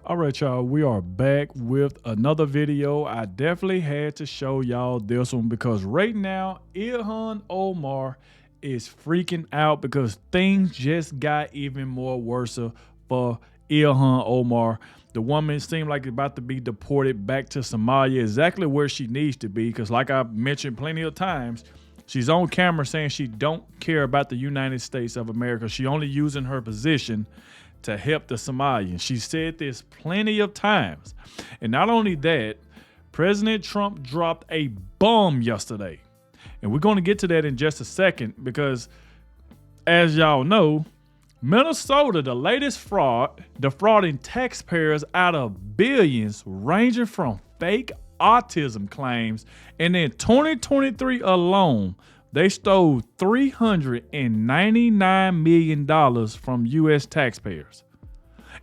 All right, y'all, we are back with another video. I definitely had to show y'all this one because right now, Ilhan Omar is freaking out because things just got even more worse for Ilhan Omar. The woman seemed like it's about to be deported back to Somalia, exactly where she needs to be because like I've mentioned plenty of times, she's on camera saying she don't care about the United States of America. She only using her position to help the Somalians. She said this plenty of times. And not only that, President Trump dropped a bomb yesterday. And we're going to get to that in just a second because, as y'all know, Minnesota, the latest fraud, defrauding taxpayers out of billions, ranging from fake autism claims. And in 2023 alone, they stole $399 million from U.S. taxpayers.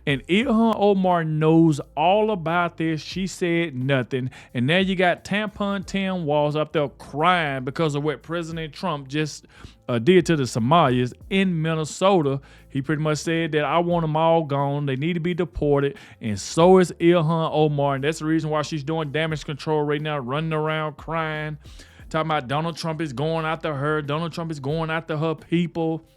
And Ilhan Omar knows all about this. She said nothing. And now you got Tampon Tim Walz up there crying because of what President Trump just did to the Somalis in Minnesota. He pretty much said that I want them all gone. They need to be deported. And so is Ilhan Omar. And that's the reason why she's doing damage control right now, running around crying. Talking about Donald Trump is going after her. Donald Trump is going after her people.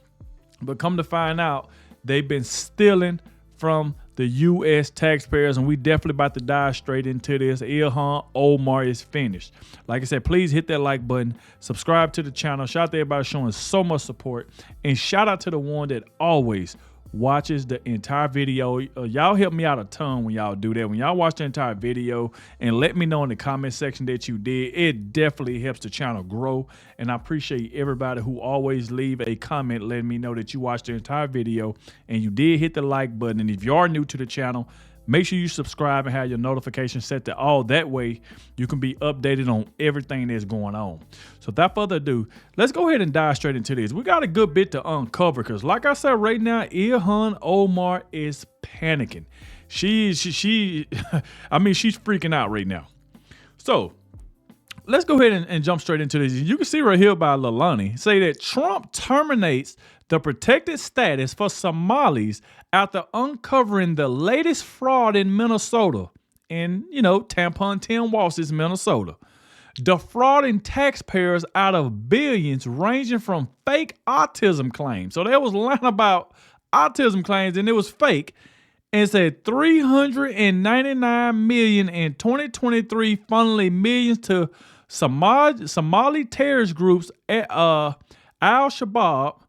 But come to find out, they've been stealing from the U.S. taxpayers, and we definitely about to dive straight into this. Ilhan Omar is finished. Like I said, please hit that like button. Subscribe to the channel. Shout out to everybody showing so much support. And shout out to the one that always watches the entire video. Y'all help me out a ton when y'all do that. When y'all watch the entire video and let me know in the comment section that you did, it definitely helps the channel grow. And I appreciate everybody who always leave a comment letting me know that you watched the entire video and you did hit the like button. And if you are new to the channel, make sure you subscribe and have your notifications set to all. That way you can be updated on everything that's going on. So without further ado, let's go ahead and dive straight into this. We got a good bit to uncover because like I said right now, Ilhan Omar is panicking. I mean, she's freaking out right now. So let's go ahead and jump straight into this. You can see right here by Lalani say that Trump terminates the protected status for Somalis after uncovering the latest fraud in Minnesota. And, you know, Tampon Tim Walz is Minnesota. Defrauding taxpayers out of billions ranging from fake autism claims. So there was a line about autism claims and it was fake. And it said $399 million in 2023 funneling millions to Somali terrorist groups at Al-Shabaab,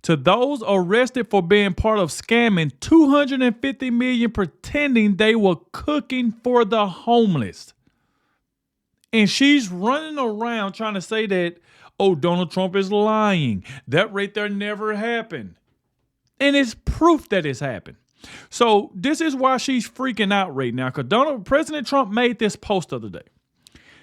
to those arrested for being part of scamming $250 million pretending they were cooking for the homeless. And she's running around trying to say that, oh, Donald Trump is lying. That right there never happened. And it's proof that it's happened. So this is why she's freaking out right now, because President Trump made this post the other day.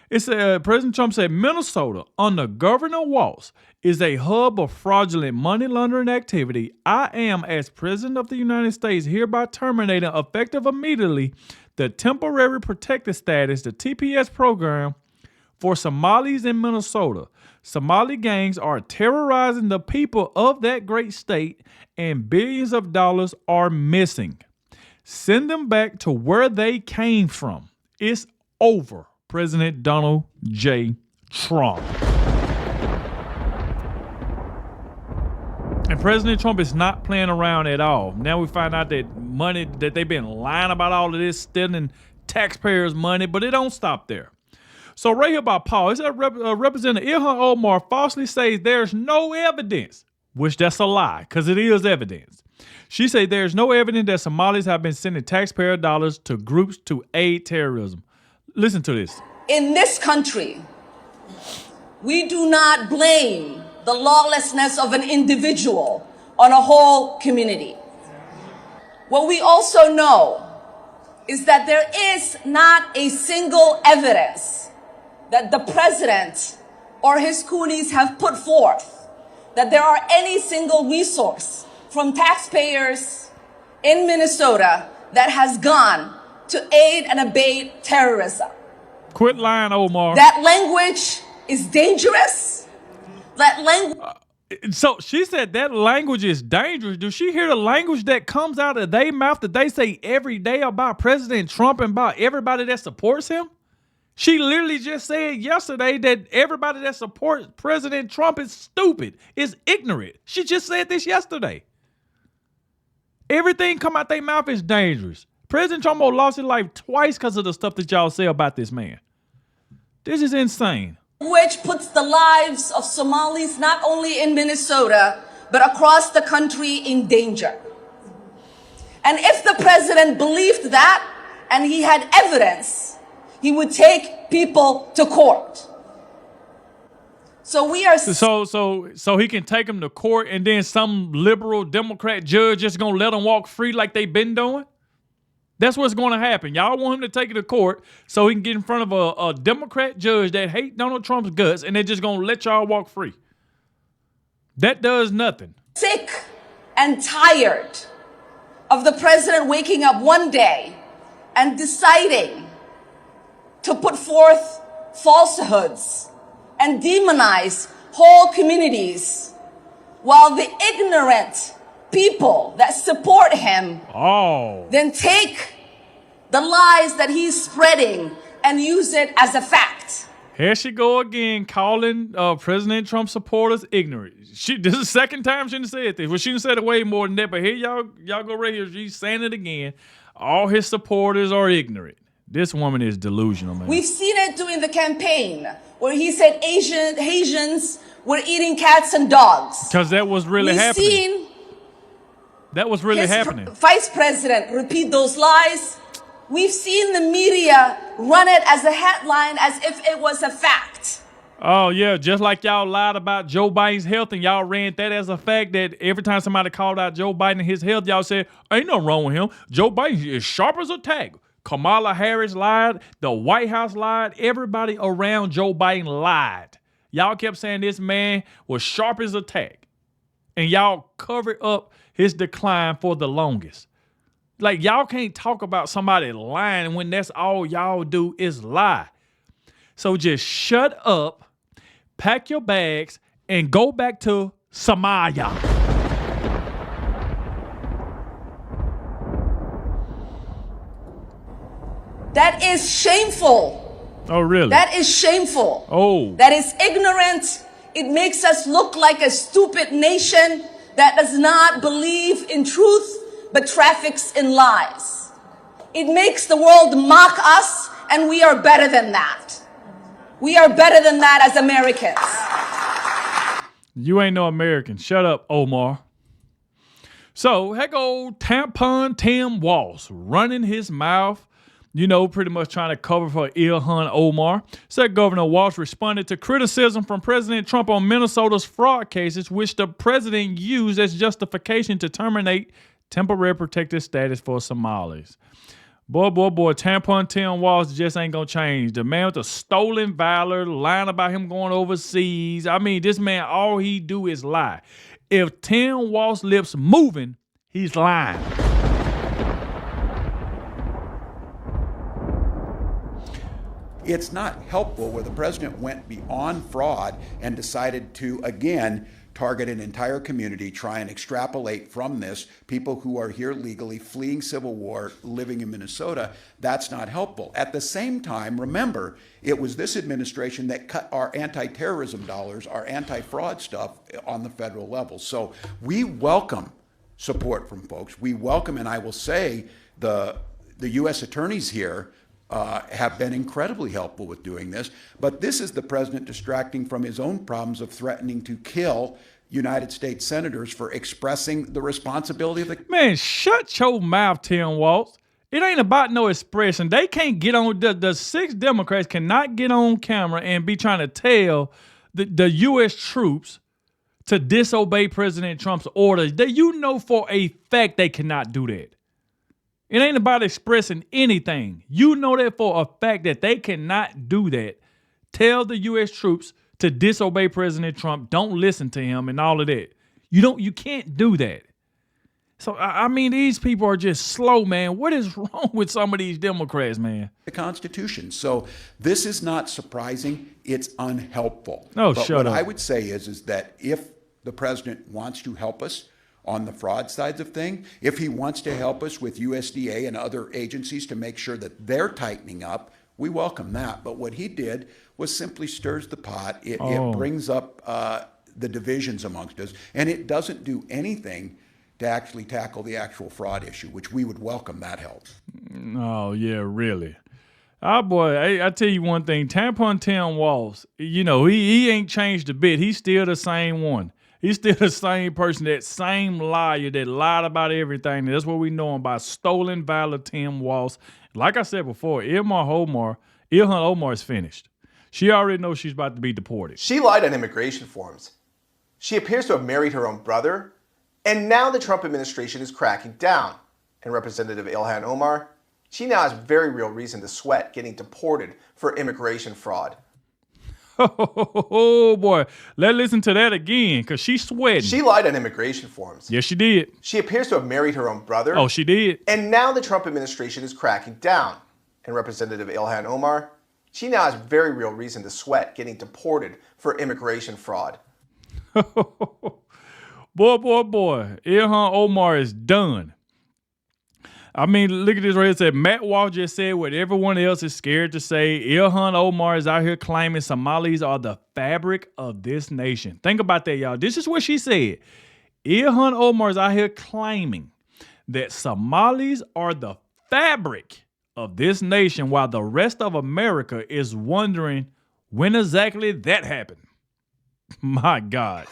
It said, President Trump said, Minnesota, under Governor Walz, is a hub of fraudulent money laundering activity. I am, as President of the United States, hereby terminating, effective immediately, the temporary protected status, the TPS program, for Somalis in Minnesota. Somali gangs are terrorizing the people of that great state, and billions of dollars are missing. Send them back to where they came from. It's over. President Donald J. Trump. And President Trump is not playing around at all. Now we find out that money, that they've been lying about all of this, stealing taxpayers' money, but it don't stop there. So right here by Paul, it said Representative Ilhan Omar falsely says there's no evidence, which that's a lie, because it is evidence. She said there's no evidence that Somalis have been sending taxpayer dollars to groups to aid terrorism. Listen to this. In this country, we do not blame the lawlessness of an individual on a whole community. What we also know is that there is not a single evidence that the president or his coonies have put forth that there are any single resource from taxpayers in Minnesota that has gone to aid and abate terrorism. Quit lying, Omar. That language is dangerous. That language. So she said that language is dangerous. Do she hear the language that comes out of their mouth that they say every day about President Trump and about everybody that supports him? She literally just said yesterday that everybody that supports President Trump is stupid, is ignorant. She just said this yesterday. Everything come out their mouth is dangerous. President Trump lost his life twice because of the stuff that y'all say about this man. This is insane. Which puts the lives of Somalis not only in Minnesota, but across the country in danger. And if the president believed that and he had evidence, he would take people to court. So we are so he can take them to court and then some liberal Democrat judge just gonna let them walk free like they've been doing? That's what's going to happen. Y'all want him to take it to court so he can get in front of a Democrat judge that hate Donald Trump's guts, and they're just going to let y'all walk free. That does nothing. Sick and tired of the president waking up one day and deciding to put forth falsehoods and demonize whole communities while the ignorant people that support him then take the lies that he's spreading and use it as a fact. Here she go again, calling President Trump supporters ignorant. This is the second time she done said this. Well, she done said it way more than that, but here y'all go right here. She's saying it again. All his supporters are ignorant. This woman is delusional, man. We've seen it during the campaign where he said Asians were eating cats and dogs. Because that was really happening. That was really happening. Vice President repeat those lies. We've seen the media run it as a headline as if it was a fact. Oh, yeah. Just like y'all lied about Joe Biden's health and y'all ran that as a fact that every time somebody called out Joe Biden and his health, y'all said, ain't nothing wrong with him. Joe Biden is sharp as a tack. Kamala Harris lied. The White House lied. Everybody around Joe Biden lied. Y'all kept saying this man was sharp as a tack. And y'all covered up his decline for the longest. Like, y'all can't talk about somebody lying when that's all y'all do is lie. So just shut up, pack your bags, and go back to Somalia. That is shameful. Oh, really? That is shameful. Oh. That is ignorant. It makes us look like a stupid nation that does not believe in truth, but traffics in lies. It makes the world mock us, and we are better than that. We are better than that as Americans. You ain't no American. Shut up, Omar. So, heck old tampon Tim Walz running his mouth, pretty much trying to cover for Ilhan Omar. Said Governor Walz responded to criticism from President Trump on Minnesota's fraud cases, which the president used as justification to terminate temporary protected status for Somalis. Boy, tampon Tim Walz just ain't gonna change. The man with the stolen valor, lying about him going overseas. I mean, this man, all he do is lie. If Tim Walz lips moving, he's lying. It's not helpful where the president went beyond fraud and decided to, again, target an entire community, try and extrapolate from this people who are here legally, fleeing civil war, living in Minnesota. That's not helpful. At the same time, remember, it was this administration that cut our anti-terrorism dollars, our anti-fraud stuff on the federal level. So we welcome support from folks. We welcome, and I will say, the U.S. attorneys here have been incredibly helpful with doing this. But this is the president distracting from his own problems of threatening to kill United States senators for expressing the responsibility of the... Man, shut your mouth, Tim Walz. It ain't about no expression. They can't get on... The 6 Democrats cannot get on camera and be trying to tell the U.S. troops to disobey President Trump's orders. You know for a fact they cannot do that. It ain't about expressing anything. You know that for a fact that they cannot do that. Tell the U.S. troops to disobey President Trump. Don't listen to him and all of that. You can't do that. So, I mean, these people are just slow, man. What is wrong with some of these Democrats, man? The Constitution. So this is not surprising. It's unhelpful. Oh, but shut what up. I would say is that if the president wants to help us on the fraud sides of things, if he wants to help us with USDA and other agencies to make sure that they're tightening up, we welcome that. But what he did was simply stirs the pot. It brings up the divisions amongst us, and it doesn't do anything to actually tackle the actual fraud issue, which we would welcome that help. Oh, yeah, really. Oh, boy, I tell you one thing, Tampon Tim Walz, you know, he ain't changed a bit. He's still the same one. He's still the same person, that same liar that lied about everything. That's what we know him by, stolen valor Tim Walz. Like I said before, Ilhan Omar is finished. She already knows she's about to be deported. She lied on immigration forms. She appears to have married her own brother, and now the Trump administration is cracking down. And Representative Ilhan Omar, she now has very real reason to sweat getting deported for immigration fraud. Oh, boy. Let's listen to that again, because she's sweating. She lied on immigration forms. Yes, she did. She appears to have married her own brother. Oh, she did. And now the Trump administration is cracking down. And Representative Ilhan Omar, she now has very real reason to sweat getting deported for immigration fraud. Boy. Ilhan Omar is done. I mean, look at this right here. It said, Matt Walz just said what everyone else is scared to say. Ilhan Omar is out here claiming Somalis are the fabric of this nation. Think about that, y'all. This is what she said. Ilhan Omar is out here claiming that Somalis are the fabric of this nation, while the rest of America is wondering when exactly that happened. My God.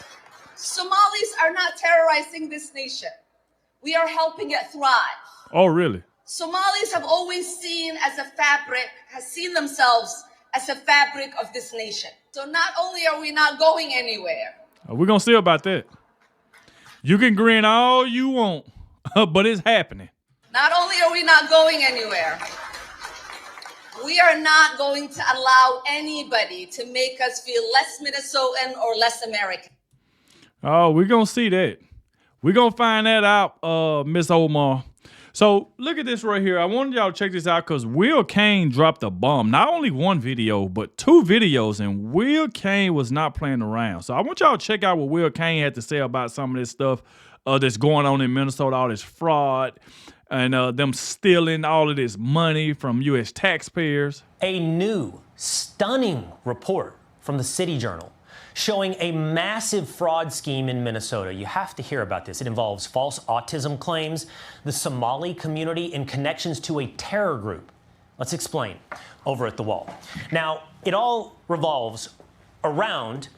Somalis are not terrorizing this nation. We are helping it thrive. Oh, really? Somalis have always seen themselves as a fabric of this nation. So not only are we not going anywhere. We're going to see about that. You can grin all you want, but it's happening. Not only are we not going anywhere, we are not going to allow anybody to make us feel less Minnesotan or less American. Oh, we're going to see that. We're going to find that out, Miss Omar. So look at this right here. I wanted y'all to check this out because Will Kane dropped a bomb. Not only one video, but 2 videos, and Will Kane was not playing around. So I want y'all to check out what Will Kane had to say about some of this stuff that's going on in Minnesota, all this fraud, and them stealing all of this money from U.S. taxpayers. A new, stunning report from the City Journal showing a massive fraud scheme in Minnesota. You have to hear about this. It involves false autism claims, the Somali community, and connections to a terror group. Let's explain over at The Wall. Now, it all revolves around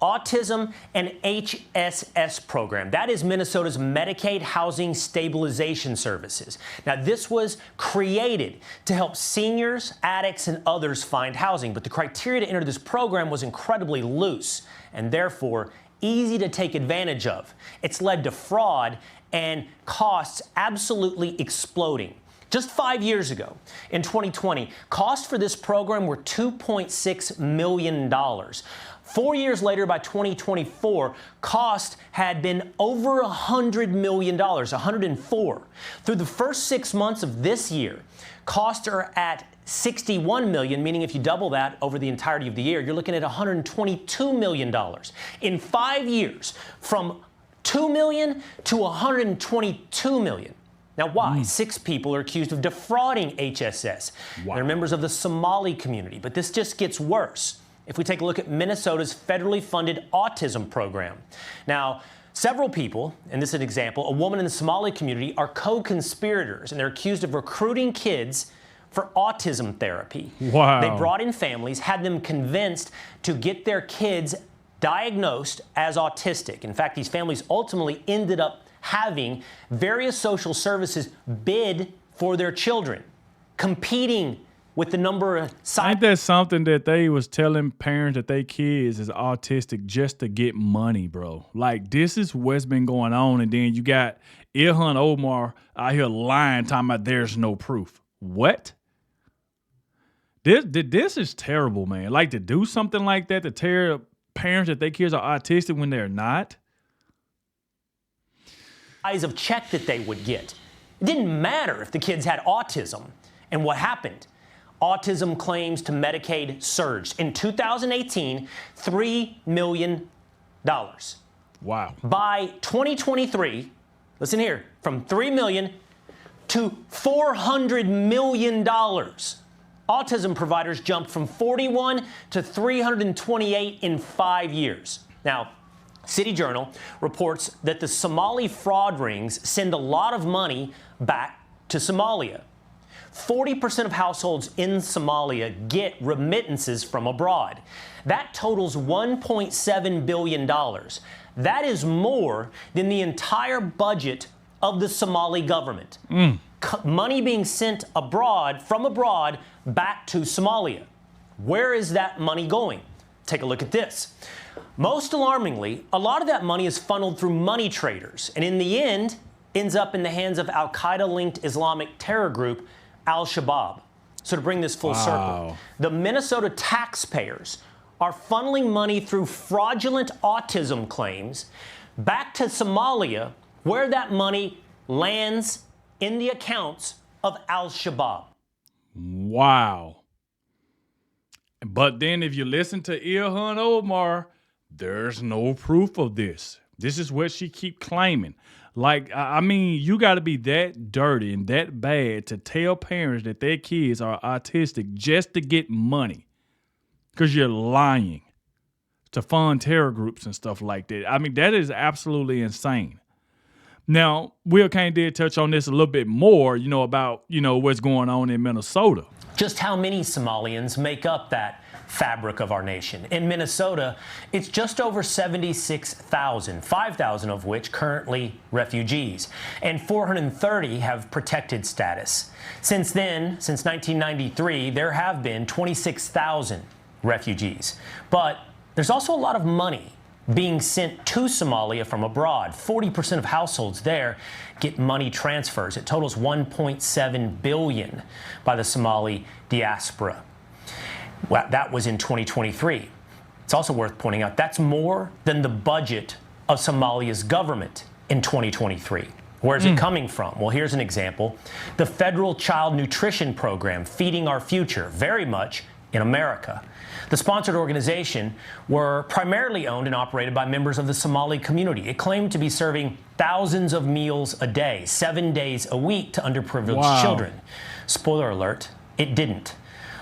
autism and HSS program. That is Minnesota's Medicaid Housing Stabilization Services. Now, this was created to help seniors, addicts, and others find housing, but the criteria to enter this program was incredibly loose and therefore easy to take advantage of. It's led to fraud and costs absolutely exploding. Just 5 years ago, in 2020, costs for this program were $2.6 million. 4 years later, by 2024, cost had been over $100 million, 104. Through the first 6 months of this year, costs are at $61 million, meaning if you double that over the entirety of the year, you're looking at $122 million. In 5 years, from $2 million to $122 million. Now, why? 6 people are accused of defrauding HSS. Wow. They're members of the Somali community, but this just gets worse. If we take a look at Minnesota's federally funded autism program. Now, several people, and this is an example, a woman in the Somali community are co-conspirators, and they're accused of recruiting kids for autism therapy. Wow. They brought in families, had them convinced to get their kids diagnosed as autistic. In fact, these families ultimately ended up having various social services bid for their children, competing with the number of Ain't that something that they was telling parents that their kids is autistic just to get money, bro? Like, this is what's been going on, and then you got Ilhan Omar out here lying, talking about there's no proof. What? This is terrible, man. Like, to do something like that, to tell parents that their kids are autistic when they're not? Size of check that they would get. It didn't matter if the kids had autism. And what happened? Autism claims to Medicaid surged. In 2018, $3 million. Wow. By 2023, listen here, from $3 million to $400 million. Autism providers jumped from 41 to 328 in 5 years. Now, City Journal reports that the Somali fraud rings send a lot of money back to Somalia. 40% of households in Somalia get remittances from abroad. That totals $1.7 billion. That is more than the entire budget of the Somali government. Money being sent abroad, from abroad, back to Somalia. Where is that money going? Take a look at this. Most alarmingly, a lot of that money is funneled through money traders, and in the end, ends up in the hands of al-Qaeda-linked Islamic terror group Al-Shabaab. So to bring this full circle, the Minnesota taxpayers are funneling money through fraudulent autism claims back to Somalia, where that money lands in the accounts of Al-Shabaab. Wow. But then if you listen to Ilhan Omar, there's no proof of this. This is what she keep claiming. Like, I mean, you got to be that dirty and that bad to tell parents that their kids are autistic just to get money, because you're lying, to fund terror groups and stuff like that. I mean, that is absolutely insane. Now, Will Kane did touch on this a little bit more, about, what's going on in Minnesota. Just how many Somalians make up that fabric of our nation? In Minnesota, it's just over 76,000, 5,000 of which currently refugees, and 430 have protected status. Since then, since 1993, there have been 26,000 refugees. But there's also a lot of money being sent to Somalia from abroad. 40% of households there get money transfers. It totals $1.7 billion by the Somali diaspora. Well, that was in 2023. It's also worth pointing out that's more than the budget of Somalia's government in 2023. Where's it coming from? Well, here's an example. The federal child nutrition program, Feeding Our Future, very much in America. The sponsored organization were primarily owned and operated by members of the Somali community. It claimed to be serving thousands of meals a day, 7 days a week to underprivileged children. Spoiler alert, it didn't.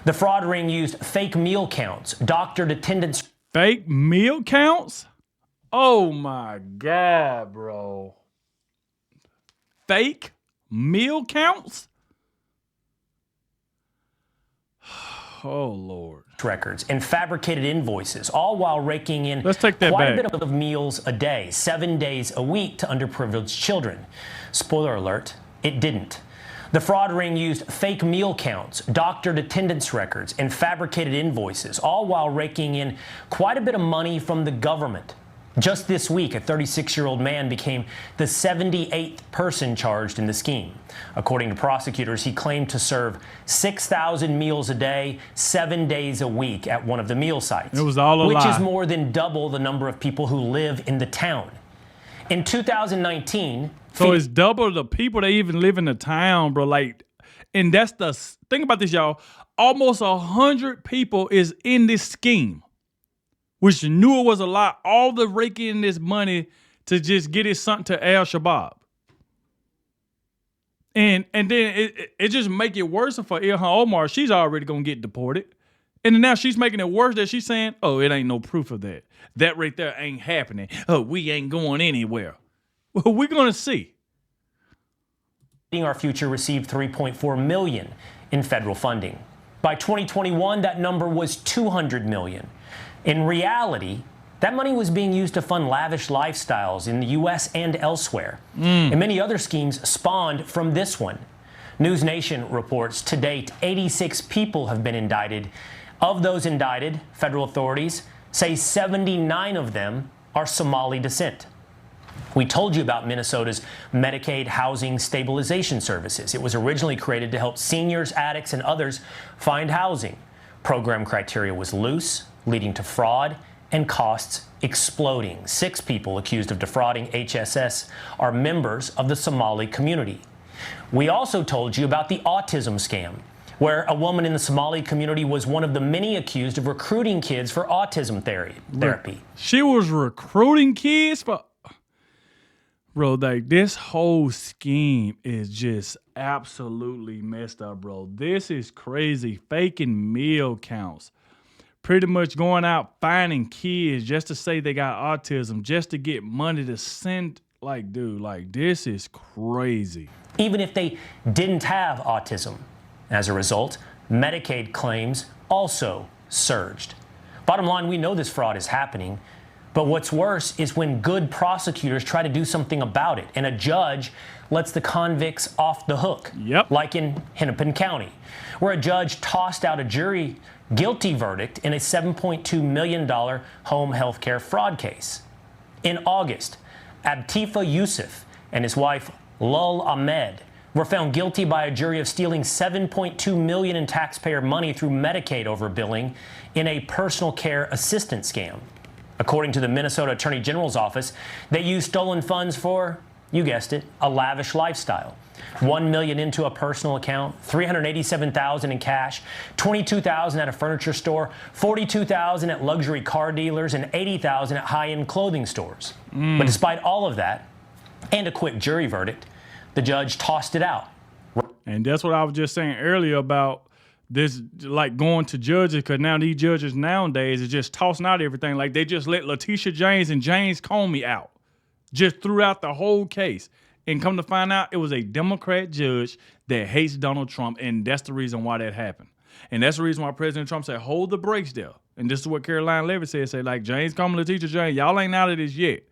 The fraud ring used fake meal counts, doctored attendance. Fake meal counts? Oh my God, bro. Fake meal counts? Oh, Lord. Records and fabricated invoices, all while raking in Let's take that quite back. a bit of meals a day, 7 days a week to underprivileged children. Spoiler alert, it didn't. The fraud ring used fake meal counts, doctored attendance records, and fabricated invoices, all while raking in quite a bit of money from the government. Just this week, a 36-year-old man became the 78th person charged in the scheme. According to prosecutors, he claimed to serve 6,000 meals a day, 7 days a week at one of the meal sites. It was all a which lie. is more than double the number of people who live in the town. In 2019... So it's double the people that even live in the town, bro. Like, and that's the thing about this, y'all. Almost 100 people is in this scheme, which knew it was a lot. All the raking in this money to just get it sent to Al-Shabaab. And then it just make it worse for Ilhan Omar. She's already going to get deported. And then now she's making it worse that she's saying, oh, it ain't no proof of that. That right there ain't happening. Oh, we ain't going anywhere. Well, we're going to see. Feeding Our Future received $3.4 million in federal funding. By 2021, that number was $200 million. In reality, that money was being used to fund lavish lifestyles in the U.S. and elsewhere. And many other schemes spawned from this one. News Nation reports to date, 86 people have been indicted. Of those indicted, federal authorities say 79 of them are Somali descent. We told you about Minnesota's Medicaid Housing Stabilization Services. It was originally created to help seniors, addicts, and others find housing. Program criteria was loose, leading to fraud and costs exploding. 6 people accused of defrauding HSS are members of the Somali community. We also told you about the autism scam, where a woman in the Somali community was one of the many accused of recruiting kids for autism therapy. She was recruiting kids for Bro, like this whole scheme is just absolutely messed up, bro. This is crazy. Faking meal counts. Pretty much going out finding kids just to say they got autism, just to get money to send. Like, dude, like this is crazy. Even if they didn't have autism. As a result, Medicaid claims also surged. Bottom line, we know this fraud is happening. But what's worse is when good prosecutors try to do something about it and a judge lets the convicts off the hook. Yep. Like in Hennepin County, where a judge tossed out a jury guilty verdict in a $7.2 million home health care fraud case. In August, Abtifa Yusuf and his wife Lul Ahmed were found guilty by a jury of stealing $7.2 million in taxpayer money through Medicaid overbilling in a personal care assistant scam. According to the Minnesota Attorney General's office, they used stolen funds for, you guessed it, a lavish lifestyle. $1 million into a personal account, $387,000 in cash, $22,000 at a furniture store, $42,000 at luxury car dealers, and $80,000 at high-end clothing stores. But despite all of that, and a quick jury verdict, the judge tossed it out. And that's what I was just saying earlier about this, like going to judges, because now these judges nowadays is just tossing out everything. Like they just let Letitia James and James Comey out just throughout the whole case. And come to find out, it was a Democrat judge that hates Donald Trump, and that's the reason why that happened. And that's the reason why President Trump said, hold the brakes there. And this is what Caroline Levitt said, like, James Comey, Letitia James, y'all ain't out of this yet.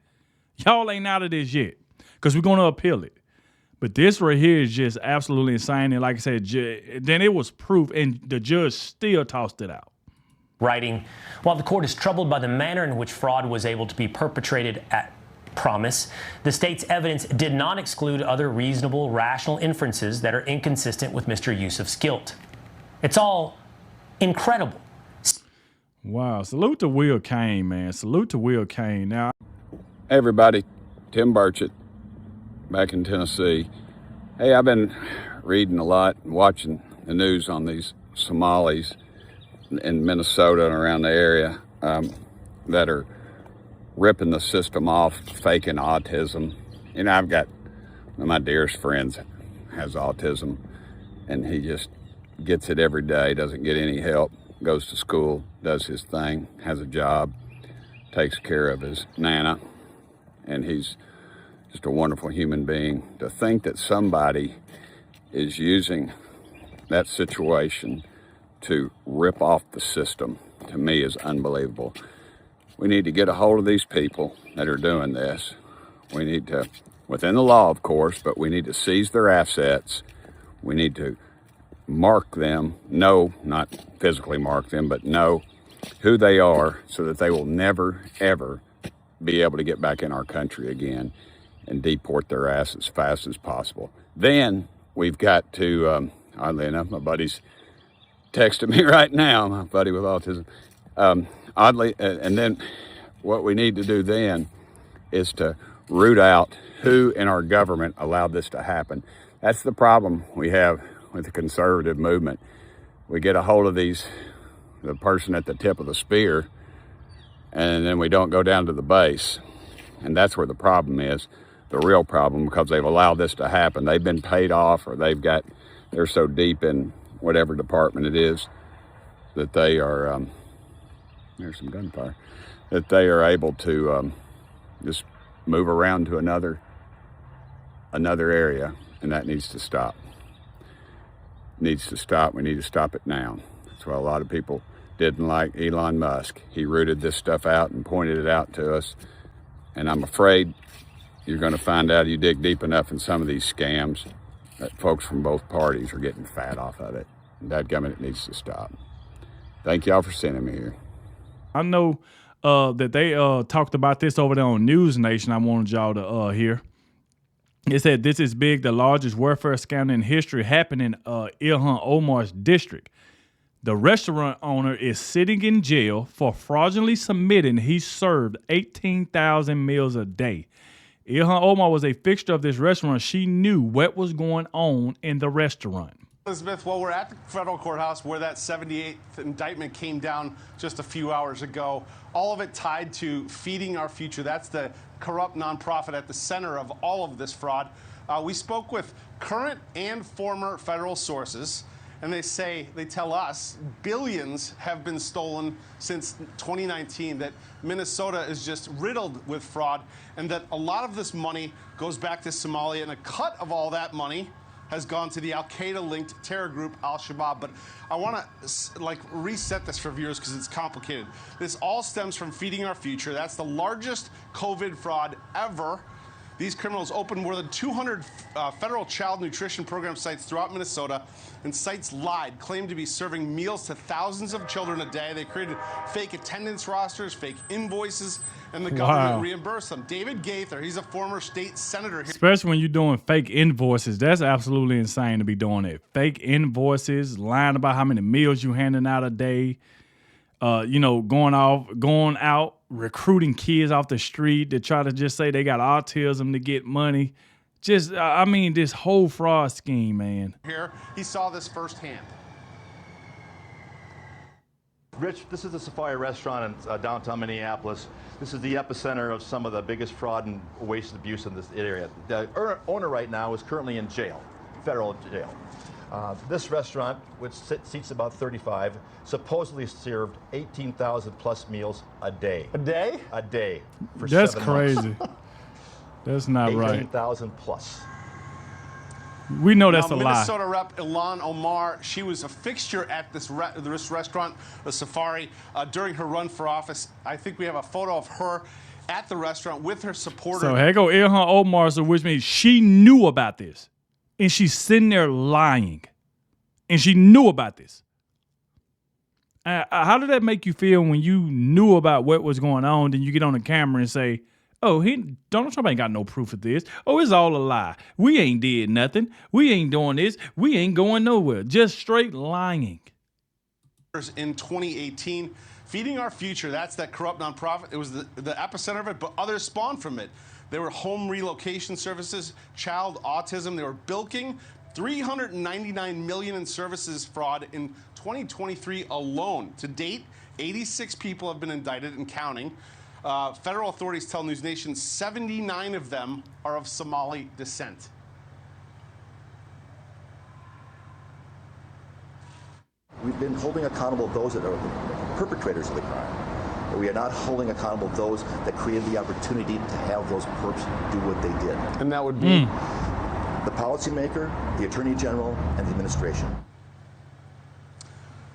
Y'all ain't out of this yet, because we're going to appeal it. But this right here is just absolutely insane. And like I said, then it was proof, and the judge still tossed it out. Writing, while the court is troubled by the manner in which fraud was able to be perpetrated at promise, the state's evidence did not exclude other reasonable, rational inferences that are inconsistent with Mr. Yusuf's guilt. It's all incredible. Wow. Salute to Will Kane, man. Salute to Will Kane. Now, Hey everybody, Tim Burchett, back in Tennessee. Hey, I've been reading a lot and watching the news on these Somalis in Minnesota and around the area that are ripping the system off, faking autism. You know, I've got one of my dearest friends has autism, and he just gets it every day, doesn't get any help, goes to school, does his thing, has a job, takes care of his Nana, and he's just a wonderful human being. To think that somebody is using that situation to rip off the system, to me, is unbelievable. We need to get a hold of these people that are doing this. We need to, within the law, of course, but we need to seize their assets. We need to mark them, know, not physically mark them, but know who they are so that they will never, ever be able to get back in our country again and deport their ass as fast as possible. Then we've got to, oddly enough, my buddy's texting me right now, my buddy with autism. And then what we need to do then is to root out who in our government allowed this to happen. That's the problem we have with the conservative movement. We get a hold of the person at the tip of the spear, and then we don't go down to the base. And that's where the problem is, the real problem, because they've allowed this to happen. They've been paid off, or they're so deep in whatever department it is that they are, there's some gunfire, that they are able to just move around to another area, and that needs to stop. Needs to stop. We need to stop it now. That's why a lot of people didn't like Elon Musk. He rooted this stuff out and pointed it out to us. And I'm afraid you're going to find out, you dig deep enough in some of these scams, that folks from both parties are getting fat off of it. And dadgummit, it needs to stop. Thank y'all for sending me here. I know that they talked about this over there on News Nation. I wanted y'all to hear. It said this is big, the largest welfare scandal in history happened in Ilhan Omar's district. The restaurant owner is sitting in jail for fraudulently submitting he served 18,000 meals a day. Ilhan Omar was a fixture of this restaurant. She knew what was going on in the restaurant. Elizabeth, well, we're at the federal courthouse where that 78th indictment came down just a few hours ago. All of it tied to Feeding Our Future. That's the corrupt nonprofit at the center of all of this fraud. We spoke with current and former federal sources, and they tell us billions have been stolen since 2019, that Minnesota is just riddled with fraud, and that a lot of this money goes back to Somalia, and a cut of all that money has gone to the Al-Qaeda-linked terror group Al-Shabaab. But I want to reset this for viewers because it's complicated. This all stems from Feeding Our Future. That's the largest COVID fraud ever. These criminals opened more than 200 federal child nutrition program sites throughout Minnesota, and sites lied, claimed to be serving meals to thousands of children a day. They created fake attendance rosters, fake invoices, and the government reimbursed them. David Gaither, he's a former state senator. Especially when you're doing fake invoices. That's absolutely insane to be doing it. Fake invoices, lying about how many meals you handing out a day. Going out, recruiting kids off the street to try to just say they got autism to get money. Just, this whole fraud scheme, man. Here, he saw this firsthand. Rich, this is the Safari restaurant in downtown Minneapolis. This is the epicenter of some of the biggest fraud and waste and abuse in this area. The owner right now is currently in jail, federal jail. This restaurant, which seats about 35, supposedly served 18,000 plus meals a day. A day? A day. For That's 7 crazy. months. That's not right. 18,000 plus. We know that's a lie. Minnesota Rep. Ilhan Omar, she was a fixture at this restaurant, the Safari, during her run for office. I think we have a photo of her at the restaurant with her supporters. So here go Ilhan Omar, so which means she knew about this. And she's sitting there lying. And she knew about this. How did that make you feel when you knew about what was going on, then you get on the camera and say, oh, Donald Trump ain't got no proof of this. Oh, it's all a lie. We ain't did nothing. We ain't doing this. We ain't going nowhere. Just straight lying. In 2018, Feeding Our Future, that's that corrupt nonprofit. It was the epicenter of it, but others spawned from it. There were home relocation services, child autism. They were bilking $399 million in services fraud in 2023 alone. To date, 86 people have been indicted and counting. Federal authorities tell News Nation 79 of them are of Somali descent. We've been holding accountable those that are the perpetrators of the crime. But we are not holding accountable those that created the opportunity to have those perps do what they did. And that would be? The policymaker, the attorney general, and the administration.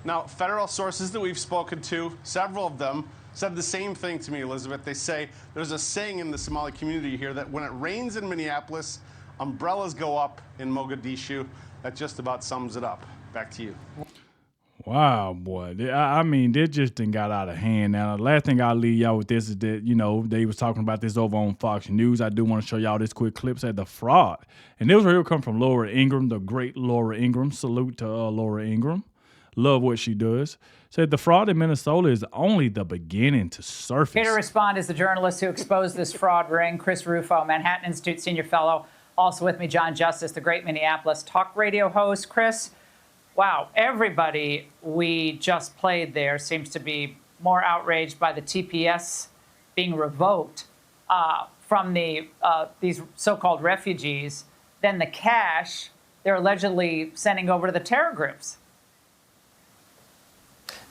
Now, federal sources that we've spoken to, several of them, said the same thing to me, Elizabeth. They say there's a saying in the Somali community here that when it rains in Minneapolis, umbrellas go up in Mogadishu. That just about sums it up. Back to you. Wow, boy. They just done got out of hand. Now, the last thing I'll leave y'all with this is that, they was talking about this over on Fox News. I do want to show y'all this quick clip, said the fraud. And this right here come from Laura Ingraham, the great Laura Ingraham. Salute to Laura Ingraham. Love what she does. Said the fraud in Minnesota is only the beginning to surface. Here to respond is the journalist who exposed this fraud ring, Chris Rufo, Manhattan Institute senior fellow. Also with me, John Justice, the great Minneapolis talk radio host. Chris, wow, everybody we just played there seems to be more outraged by the TPS being revoked from these so-called refugees than the cash they're allegedly sending over to the terror groups.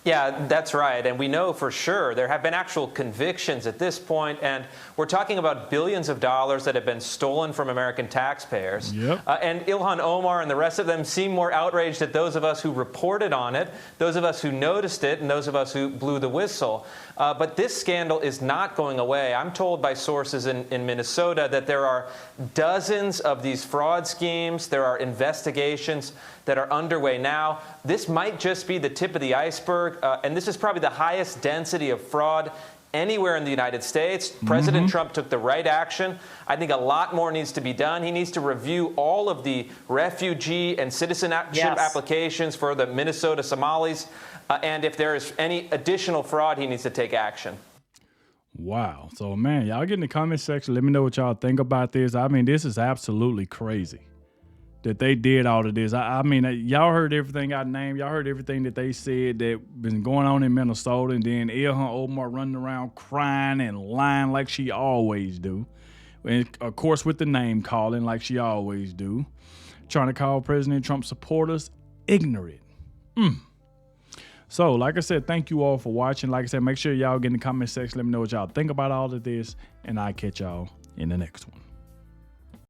Yeah, that's right. And we know for sure there have been actual convictions at this point, and we're talking about billions of dollars that have been stolen from American taxpayers. Yep. And Ilhan Omar and the rest of them seem more outraged at those of us who reported on it, those of us who noticed it, and those of us who blew the whistle. But this scandal is not going away. I'm told by sources in Minnesota that there are dozens of these fraud schemes. There are investigations that are underway now. This might just be the tip of the iceberg, and this is probably the highest density of fraud anywhere in the United States. President Trump took the right action. I think a lot more needs to be done. He needs to review all of the refugee and citizenship applications for the Minnesota Somalis, and if there is any additional fraud, he needs to take action. Wow. So, man, y'all get in the comment section. Let me know what y'all think about this. This is absolutely crazy. that they did all of this. I mean, y'all heard everything I named. Y'all heard everything that they said that been going on in Minnesota. And then Ilhan Omar running around crying and lying like she always do. And, of course, with the name calling like she always do. Trying to call President Trump supporters ignorant. So, like I said, thank you all for watching. Like I said, make sure y'all get in the comment section. Let me know what y'all think about all of this. And I'll catch y'all in the next one.